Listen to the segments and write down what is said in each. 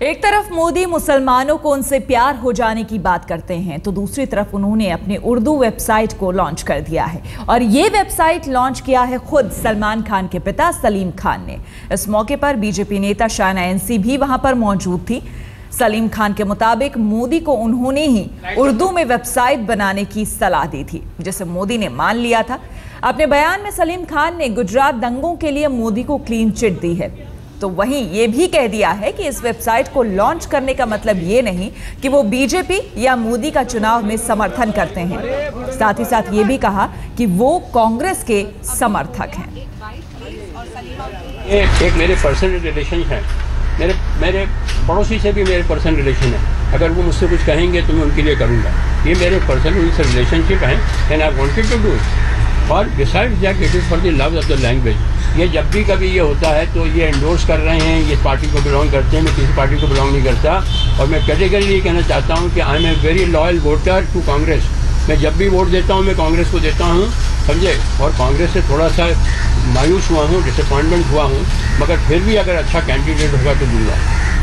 एक तरफ मोदी मुसलमानों को उनसे प्यार हो जाने की बात करते हैं तो दूसरी तरफ उन्होंने अपने उर्दू वेबसाइट को लॉन्च कर दिया है और ये वेबसाइट लॉन्च किया है खुद सलमान खान के पिता सलीम खान ने। इस मौके पर बीजेपी नेता शायना एनसी भी वहां पर मौजूद थी। सलीम खान के मुताबिक मोदी को उन्होंने ही उर्दू में वेबसाइट बनाने की सलाह दी थी, जिसे मोदी ने मान लिया था। अपने बयान में सलीम खान ने गुजरात दंगों के लिए मोदी को क्लीन चिट दी है, तो वहीं ये भी कह दिया है कि इस वेबसाइट को लॉन्च करने का मतलब ये नहीं कि वो बीजेपी या मोदी का चुनाव में समर्थन करते हैं। साथ ही साथ ये भी कहा कि वो कांग्रेस के समर्थक हैं। एक मेरे पर्सनल रिलेशन है, मेरे पड़ोसी से भी मेरे पर्सनल रिलेशन है। अगर वो मुझसे कुछ कहेंगे तो मैं उनके लिए करूँगा। ये मेरे पर्सनल उनसे रिलेशनशिप है and I wanted to do it. और besides that it is for the love of the language. ये जब भी कभी ये होता है तो ये एंडोर्स कर रहे हैं, ये पार्टी को बिलोंग करते हैं। मैं किसी पार्टी को बिलोंग नहीं करता और मैं कैटेगरी ये कहना चाहता हूँ कि I am a very loyal voter to Congress. मैं जब भी वोट देता हूँ मैं कांग्रेस को देता हूँ, समझे। और कांग्रेस से थोड़ा सा मायूस हुआ हूँ, डिसअपॉइंटमेंट हुआ हूँ, मगर फिर भी अगर अच्छा कैंडिडेट होगा तो दूंगा।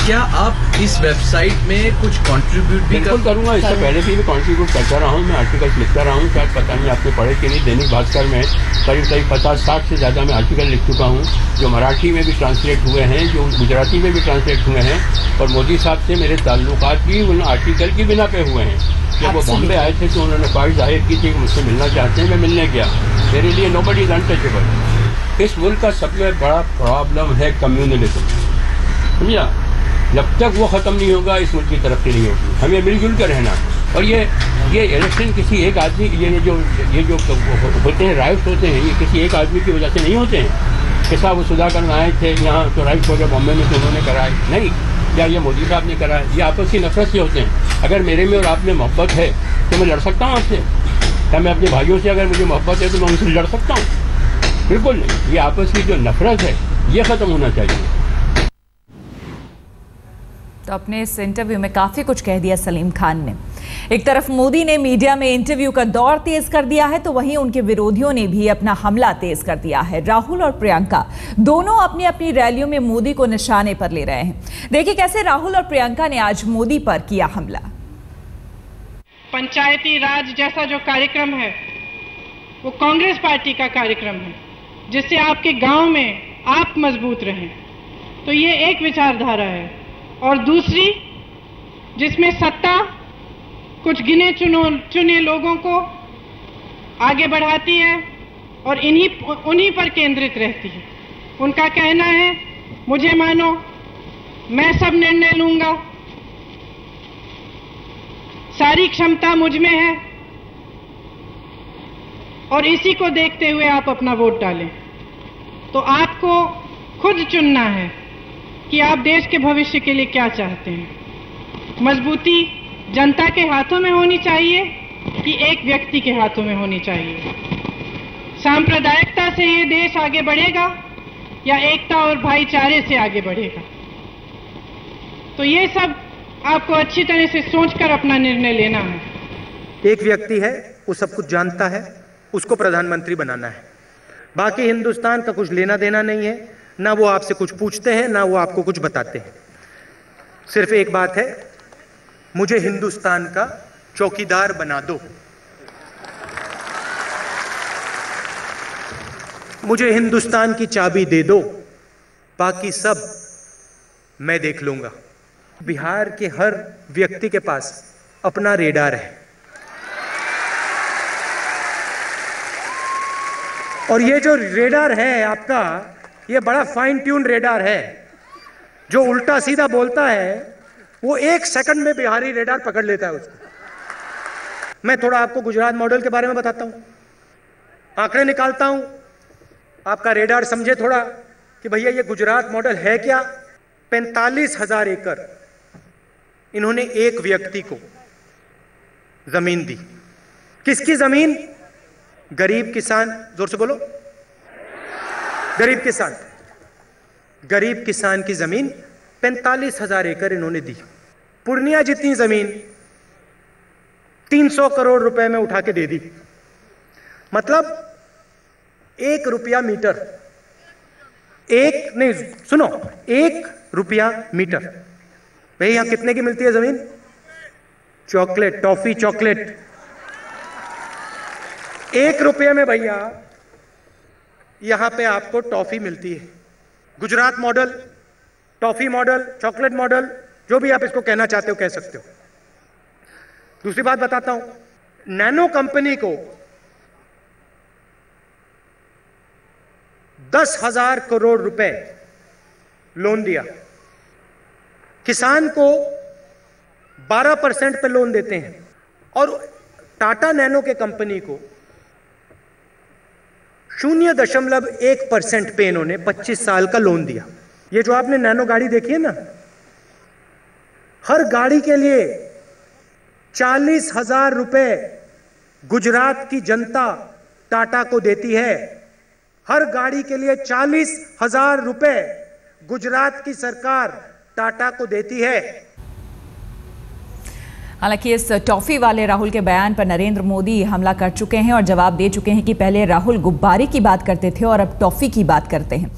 क्या आप इस वेबसाइट में कुछ कंट्रीब्यूट भी करूँगा? इससे पहले भी कंट्रीब्यूट करता रहा हूँ, मैं आर्टिकल्स लिखता रहा हूँ। शायद पता नहीं आपने पढ़े कि नहीं, दैनिक भास्कर में करीब 50-60 से ज़्यादा मैं आर्टिकल लिख चुका हूँ, जो मराठी में भी ट्रांसलेट हुए हैं, जो गुजराती में भी ट्रांसलेट हुए हैं। और मोदी साहब से मेरे ताल्लुकात भी उन आर्टिकल की बिना पे हुए हैं। जब वो बॉम्बे आए थे तो उन्होंने ख्वाहिश जाहिर की थी कि मुझसे मिलना चाहते हैं, मैं मिलने गया। मेरे लिए नोबडी इज अनटचेबल। इस मुल्क का सबसे बड़ा प्रॉब्लम है कम्युनलिज्म, समझा। जब तक वो ख़त्म नहीं होगा इस मुल्क की तरक्की नहीं होगी। हमें मिलजुल कर रहना। और ये इलेक्शन किसी एक आदमी, ये जो होते हैं राइट्स होते हैं, ये किसी एक आदमी की वजह से नहीं होते हैं। कि साहब वो सुधाकर आए थे यहाँ तो राइट्स हो गए बॉम्बे में तो उन्होंने कराए नहीं, या ये मोदी साहब ने कराया। ये आपस की नफरत से होते हैं। अगर मेरे में और आप में मोहब्बत है तो मैं लड़ सकता हूँ आपसे। क्या मैं अपने भाइयों से अगर मुझे मोहब्बत है तो मैं उनसे लड़ सकता हूँ? बिल्कुल नहीं। ये आपस की जो नफरत है ये ख़त्म होना चाहिए। तो अपने इस इंटरव्यू में काफी कुछ कह दिया सलीम खान ने। एक तरफ मोदी ने मीडिया में इंटरव्यू का दौर तेज कर दिया है तो वहीं उनके विरोधियों ने भी अपना हमला तेज कर दिया है। राहुल और प्रियंका दोनों अपनी अपनी रैलियों में मोदी को निशाने पर ले रहे हैं। देखिए कैसे राहुल और प्रियंका ने आज मोदी पर किया हमला। पंचायती राज जैसा जो कार्यक्रम है वो कांग्रेस पार्टी का कार्यक्रम है, जिससे आपके गांव में आप मजबूत रहें। तो ये एक विचारधारा है। और दूसरी जिसमें सत्ता कुछ गिने चुने लोगों को आगे बढ़ाती है और उन्हीं पर केंद्रित रहती है। उनका कहना है मुझे मानो, मैं सब निर्णय लूंगा, सारी क्षमता मुझ में है, और इसी को देखते हुए आप अपना वोट डालें। तो आपको खुद चुनना है कि आप देश के भविष्य के लिए क्या चाहते हैं। मजबूती जनता के हाथों में होनी चाहिए कि एक व्यक्ति के हाथों में होनी चाहिए। सांप्रदायिकता से ये देश आगे बढ़ेगा या एकता और भाईचारे से आगे बढ़ेगा? तो ये सब आपको अच्छी तरह से सोचकर अपना निर्णय लेना है। एक व्यक्ति है, वो सब कुछ जानता है, उसको प्रधानमंत्री बनाना है। बाकी हिंदुस्तान का कुछ लेना देना नहीं है, ना वो आपसे कुछ पूछते हैं ना वो आपको कुछ बताते हैं। सिर्फ एक बात है, मुझे हिंदुस्तान का चौकीदार बना दो, मुझे हिंदुस्तान की चाबी दे दो, बाकी सब मैं देख लूंगा। बिहार के हर व्यक्ति के पास अपना रेडार है और ये जो रेडार है आपका, ये बड़ा फाइन ट्यून रेडार है। जो उल्टा सीधा बोलता है वो 1 सेकंड में बिहारी रेडार पकड़ लेता है उसको। मैं थोड़ा आपको गुजरात मॉडल के बारे में बताता हूं, आंकड़े निकालता हूं, आपका रेडार समझे थोड़ा कि भैया ये गुजरात मॉडल है क्या। 45,000 एकड़ इन्होंने एक व्यक्ति को जमीन दी। किसकी जमीन? गरीब किसान, जोर से बोलो, गरीब किसान। गरीब किसान की जमीन 45,000 एकड़ इन्होंने दी। पूर्णिया जितनी जमीन 300 करोड़ रुपए में उठा के दे दी। मतलब 1 रुपया मीटर, एक नहीं सुनो, 1 रुपया मीटर भाई यहां कितने की मिलती है जमीन? चॉकलेट, टॉफी चॉकलेट 1 रुपये में भैया यहां पे आपको टॉफी मिलती है। Gujarat model, toffee model, chocolate model, जो भी आप इसको कहना चाहते हो कह सकते हो। दूसरी बात बताता हूं, नैनो कंपनी को 10,000 करोड़ रुपए लोन दिया। किसान को 12% पे लोन देते हैं और टाटा नैनो के कंपनी को 0.1% पे इन्होंने 25 साल का लोन दिया। ये जो आपने नैनो गाड़ी देखी है ना, हर गाड़ी के लिए 40,000 रुपए गुजरात की जनता टाटा को देती है। हर गाड़ी के लिए 40,000 रुपए गुजरात की सरकार टाटा को देती है। हालांकि इस टॉफी वाले राहुल के बयान पर नरेंद्र मोदी हमला कर चुके हैं और जवाब दे चुके हैं कि पहले राहुल गुब्बारे की बात करते थे और अब टॉफी की बात करते हैं।